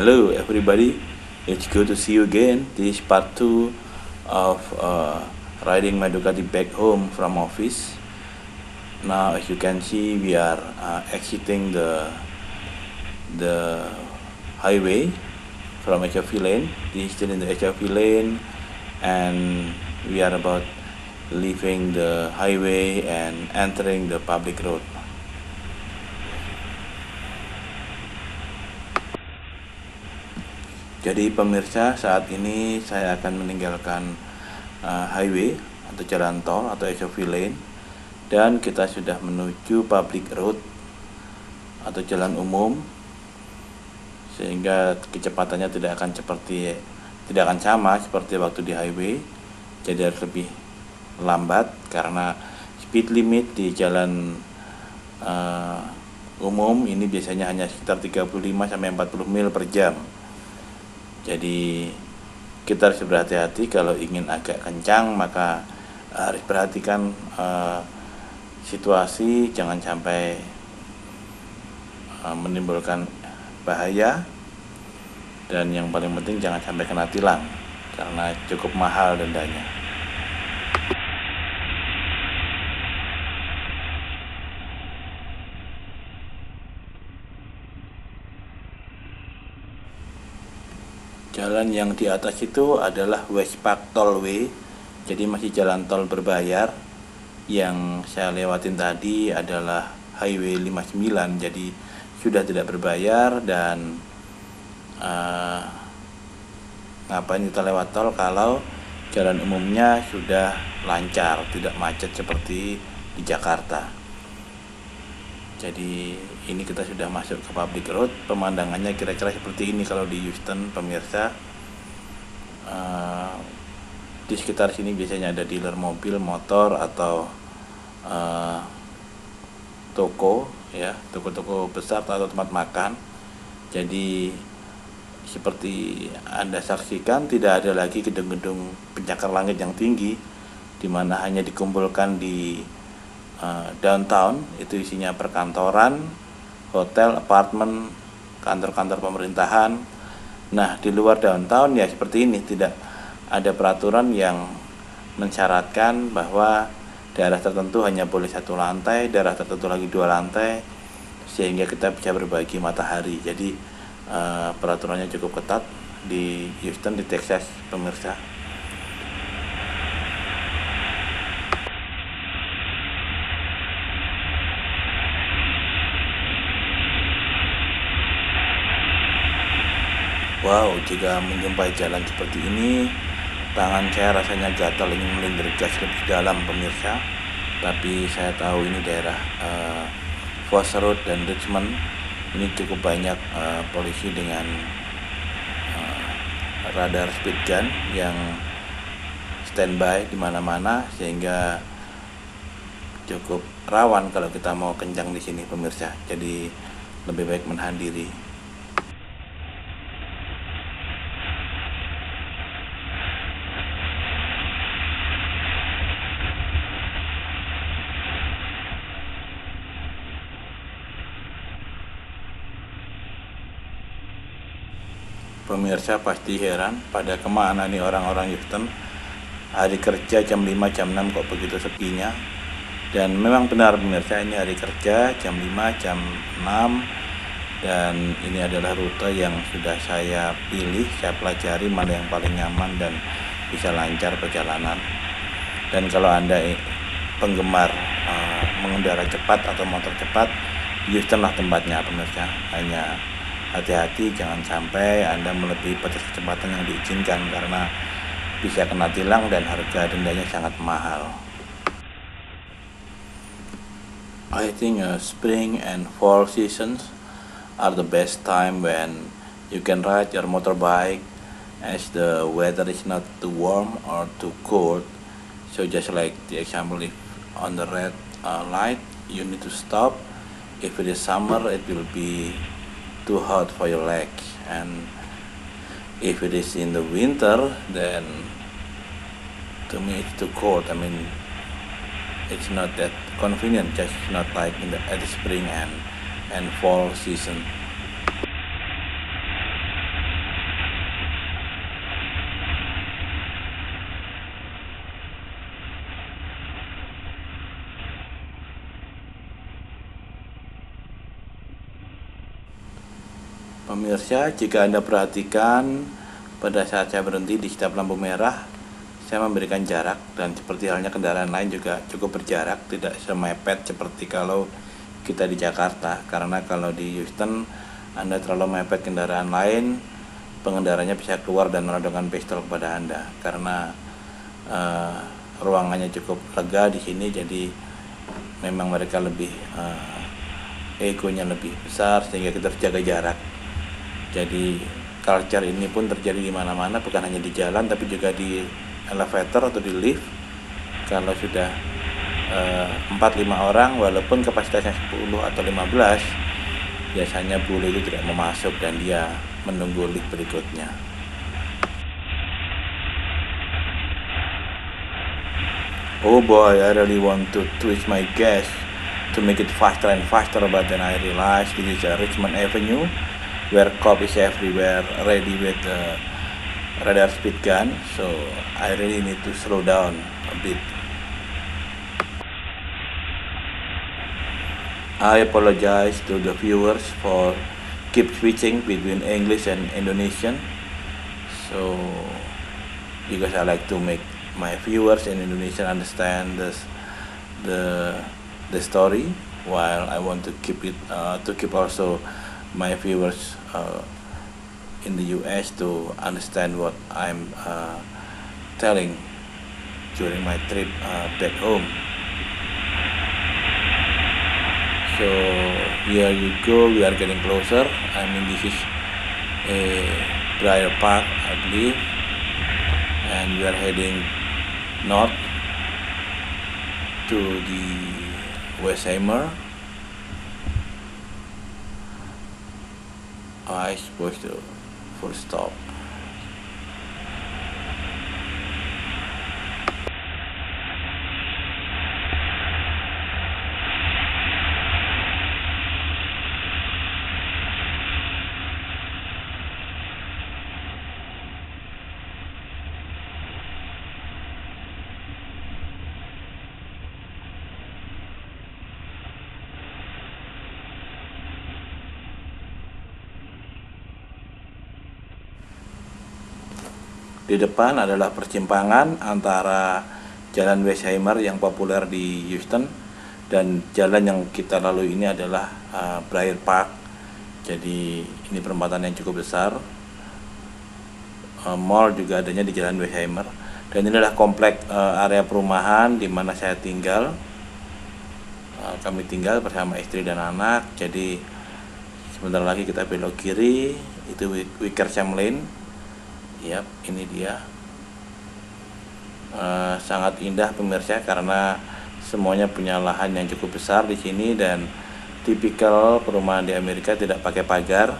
Hello, everybody. It's good to see you again. This is part 2 of riding my Ducati back home from office. Now, as you can see, we are exiting the highway from HOV lane. This is still in the HOV lane, and we are about leaving the highway and entering the public road. Jadi pemirsa, saat ini saya akan meninggalkan highway atau jalan tol atau HOV lane, dan kita sudah menuju public road atau jalan umum, sehingga kecepatannya tidak akan sama seperti waktu di highway. Jadi harus lebih lambat karena speed limit di jalan umum ini biasanya hanya sekitar 35 sampai 40 mil per jam. Jadi kita harus berhati-hati. Kalau ingin agak kencang maka harus perhatikan situasi, jangan sampai menimbulkan bahaya, dan yang paling penting jangan sampai kena tilang karena cukup mahal dendanya. Jalan yang di atas itu adalah Westpark Tollway, jadi masih jalan tol berbayar. Yang saya lewatin tadi adalah Highway 59, jadi sudah tidak berbayar. Dan ngapain kita lewat tol kalau jalan umumnya sudah lancar, tidak macet seperti di Jakarta. Jadi ini kita sudah masuk ke public road. Pemandangannya kira-kira seperti ini kalau di Houston, pemirsa. Di sekitar sini biasanya ada dealer mobil, motor, atau toko, ya, toko-toko besar atau tempat makan. Jadi seperti Anda saksikan, tidak ada lagi gedung-gedung pencakar langit yang tinggi, di mana hanya dikumpulkan di downtown. Itu isinya perkantoran, hotel, apartemen, kantor-kantor pemerintahan. Nah, di luar downtown ya seperti ini, tidak ada peraturan yang mensyaratkan bahwa daerah tertentu hanya boleh 1 lantai, daerah tertentu lagi 2 lantai, sehingga kita bisa berbagi matahari. Jadi peraturannya cukup ketat di Houston, di Texas, pemirsa. Wow, jika menjumpai jalan seperti ini, tangan saya rasanya gatal, ingin melintir gas lebih dalam, pemirsa. Tapi saya tahu ini daerah Foss Road dan Richmond. Ini cukup banyak polisi dengan radar speed gun yang standby di mana-mana, sehingga cukup rawan kalau kita mau kencang di sini, pemirsa. Jadi lebih baik menahan diri. Pemirsa pasti heran pada kemana nih orang-orang Houston. Hari kerja jam 5, jam 6 kok begitu sepinya. Dan memang benar pemirsa, ini hari kerja jam 5, jam 6. Dan ini adalah rute yang sudah saya pilih, saya pelajari mana yang paling nyaman dan bisa lancar perjalanan. Dan kalau Anda penggemar mengendara cepat atau motor cepat, Houston lah tempatnya, pemirsa. Hanya hati-hati, jangan sampai Anda melebihi batas kecepatan yang diizinkan karena bisa kena tilang dan harga dendanya sangat mahal. I think spring and fall seasons are the best time when you can ride your motorbike, as the weather is not too warm or too cold. So just like the example, if on the red light you need to stop. If it is summer, it will be too hot for your legs, and if it is in the winter, then to me it's too cold. I mean, it's not that convenient, just not like at the spring and fall season. Pemirsa, jika Anda perhatikan pada saat saya berhenti di setiap lampu merah, saya memberikan jarak, dan seperti halnya kendaraan lain juga cukup berjarak, tidak semepet seperti kalau kita di Jakarta. Karena kalau di Houston Anda terlalu mepet kendaraan lain, pengendaranya bisa keluar dan menodongkan pistol kepada Anda. Karena ruangannya cukup lega di sini, jadi memang mereka lebih egonya lebih besar, sehingga kita harus jaga jarak. Jadi culture ini pun terjadi di mana-mana, bukan hanya di jalan tapi juga di elevator atau di lift. Kalau sudah 4-5 orang, walaupun kapasitasnya 10 atau 15, biasanya bule itu tidak mau masuk dan dia menunggu lift berikutnya. Oh boy, I really want to twist my gas to make it faster and faster, but then I realized this is Richmond Avenue, where cop is everywhere, ready with the radar speed gun, so I really need to slow down a bit. I apologize to the viewers for keep switching between English and Indonesian, so because I like to make my viewers in Indonesia understand the story, while I want to keep it to keep also my viewers in the US to understand what I'm telling during my trip back home. So here you go, we are getting closer. I mean, this is a Briar Park, I believe, and we are heading north to the Westheimer. I supposed to full stop. Di depan adalah persimpangan antara Jalan Westheimer yang populer di Houston dan jalan yang kita lalui ini adalah Briar Park. Jadi ini perempatan yang cukup besar. Mall juga adanya di Jalan Westheimer, dan ini adalah komplek area perumahan di mana saya tinggal. Kami tinggal bersama istri dan anak. Jadi sebentar lagi kita belok kiri, itu Wickersham Lane. Yap, ini dia. Sangat indah pemirsa, karena semuanya punya lahan yang cukup besar di sini, dan tipikal perumahan di Amerika tidak pakai pagar.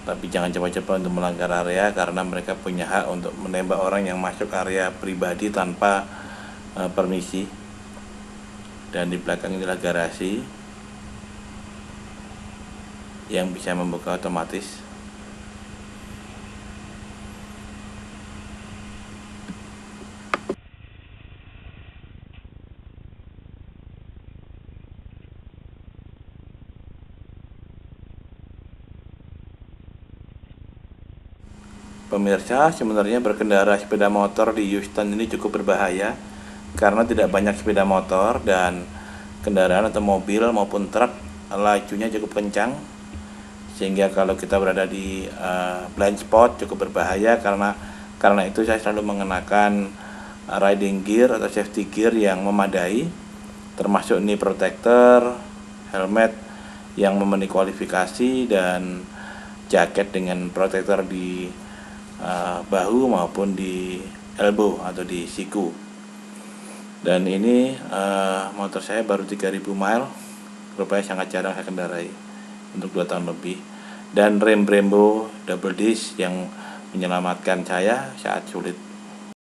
Tapi jangan coba-coba untuk melanggar area, karena mereka punya hak untuk menembak orang yang masuk area pribadi tanpa permisi. Dan di belakang inilah garasi yang bisa membuka otomatis. Pemirsa, sebenarnya berkendara sepeda motor di Houston ini cukup berbahaya, karena tidak banyak sepeda motor dan kendaraan atau mobil maupun truk lajunya cukup kencang, sehingga kalau kita berada di blind spot cukup berbahaya. Karena itu saya selalu mengenakan riding gear atau safety gear yang memadai, termasuk knee protector, helmet yang memenuhi kualifikasi, dan jaket dengan protektor di bahu maupun di elbow atau di siku. Dan ini motor saya baru 3000 mile, rupanya sangat jarang saya kendarai untuk 2 tahun lebih. Dan rem Brembo double disc yang menyelamatkan saya saat sulit